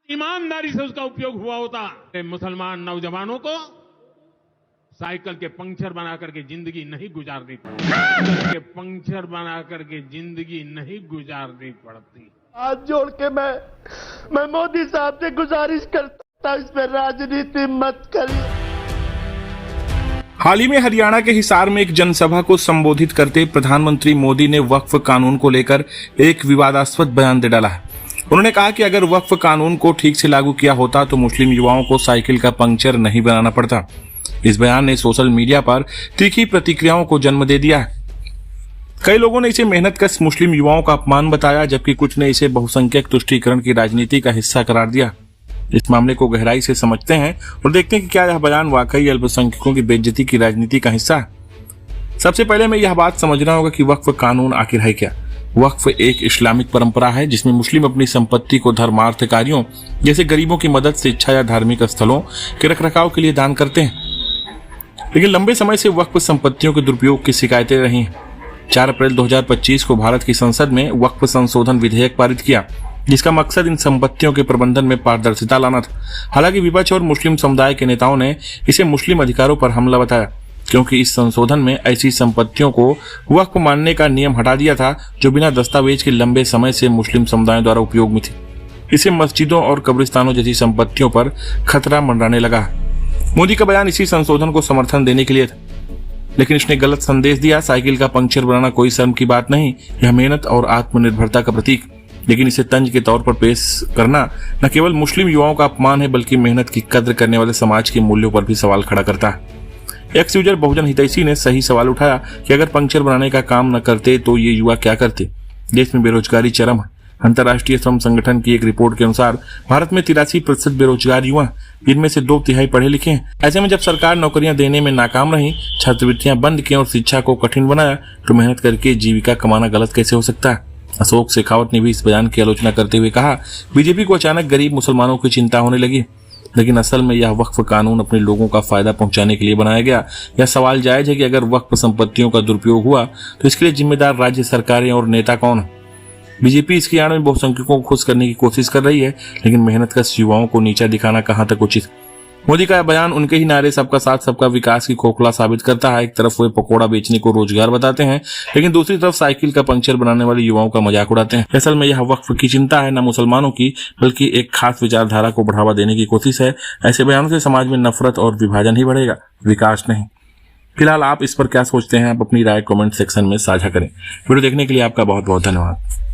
ईमानदारी से उसका उपयोग हुआ होता, मुसलमान नौजवानों को साइकिल के पंक्चर बना करके जिंदगी नहीं गुजारनी पड़ती, साइकिल के पंक्चर बना करके जिंदगी नहीं गुजारनी पड़ती। हाथ जोड़ के मैं मोदी साहब से गुजारिश करता हूं, इस पर राजनीति मत करिए। हाल ही में हरियाणा के हिसार में एक जनसभा को संबोधित करते प्रधानमंत्री मोदी ने वक्फ कानून को लेकर एक विवादास्पद बयान दे डाला है। उन्होंने कहा कि अगर वक्फ कानून को ठीक से लागू किया होता तो मुस्लिम युवाओं को साइकिल का पंक्चर नहीं बनाना पड़ता। इस बयान ने सोशल मीडिया पर तीखी प्रतिक्रियाओं को जन्म दे दिया है। कई लोगों ने इसे मेहनतकश मुस्लिम युवाओं का अपमान बताया, जबकि कुछ ने इसे बहुसंख्यक तुष्टीकरण की राजनीति का हिस्सा करार दिया। इस मामले को गहराई से समझते हैं और देखते हैं कि क्या यह बयान वाकई अल्पसंख्यकों की बेइज्जती की राजनीति का हिस्सा है। सबसे पहले हमें यह बात समझना होगा कि वक्फ कानून आखिर है क्या। वक्फ एक इस्लामिक परंपरा है जिसमें मुस्लिम अपनी संपत्ति को धर्मार्थ कार्यों जैसे गरीबों की मदद, शिक्षा या धार्मिक स्थलों के रखरखाव के लिए दान करते हैं। लेकिन लंबे समय से वक्फ संपत्तियों के दुरुपयोग की शिकायतें रही हैं। 4 अप्रैल 2025 को भारत की संसद में वक्फ संशोधन विधेयक पारित किया, जिसका मकसद इन संपत्तियों के प्रबंधन में पारदर्शिता लाना था। हालांकि विपक्ष और मुस्लिम समुदाय के नेताओं ने इसे मुस्लिम अधिकारों पर हमला बताया, क्योंकि इस संशोधन में ऐसी संपत्तियों को वक्फ मानने का नियम हटा दिया था जो बिना दस्तावेज के लंबे समय से मुस्लिम समुदायों द्वारा उपयोग में थी। इससे मस्जिदों और कब्रिस्तानों जैसी संपत्तियों पर खतरा मंडराने लगा। मोदी का बयान इसी संशोधन को समर्थन देने के लिए था, लेकिन इसने गलत संदेश दिया। साइकिल का पंक्चर बनाना कोई शर्म की बात नहीं, यह मेहनत और आत्मनिर्भरता का प्रतीक। लेकिन इसे तंज के तौर पर पेश करना न केवल मुस्लिम युवाओं का अपमान है, बल्कि मेहनत की कद्र करने वाले समाज के मूल्यों पर भी सवाल खड़ा करता है। एक्स यूजर बहुजन हितैषी ने सही सवाल उठाया कि अगर पंक्चर बनाने का काम न करते तो ये युवा क्या करते। देश में बेरोजगारी चरम है। अंतर्राष्ट्रीय श्रम संगठन की एक रिपोर्ट के अनुसार भारत में 83% बेरोजगार युवा, जिनमें से 2/3 पढ़े लिखे हैं। ऐसे में जब सरकार नौकरियां देने में नाकाम रही, छात्रवृत्तियां बंद की और शिक्षा को कठिन बनाया, तो मेहनत करके जीविका कमाना गलत कैसे हो सकता है। अशोक शेखावत ने भी इस बयान की आलोचना करते हुए कहा, बीजेपी को अचानक गरीब मुसलमानों की चिंता होने लगी, लेकिन असल में यह वक्फ कानून अपने लोगों का फायदा पहुंचाने के लिए बनाया गया। यह सवाल जायज है कि अगर वक्फ संपत्तियों का दुरुपयोग हुआ तो इसके लिए जिम्मेदार राज्य सरकारें और नेता कौन है। बीजेपी इसकी आड़ में बहुसंख्यकों को खुश करने की कोशिश कर रही है, लेकिन मेहनतकश युवाओं को नीचा दिखाना कहां तक उचित। मोदी का बयान उनके ही नारे सबका साथ सबका विकास की खोखला साबित करता है। एक तरफ वे पकौड़ा बेचने को रोजगार बताते हैं, लेकिन दूसरी तरफ साइकिल का पंक्चर बनाने वाले युवाओं का मजाक उड़ाते हैं। असल में यह वक्फ की चिंता है, न मुसलमानों की, बल्कि एक खास विचारधारा को बढ़ावा देने की कोशिश है। ऐसे बयानों से समाज में नफरत और विभाजन ही बढ़ेगा, विकास नहीं। फिलहाल आप इस पर क्या सोचते हैं, आप अपनी राय कमेंट सेक्शन में साझा करें। वीडियो देखने के लिए आपका बहुत बहुत धन्यवाद।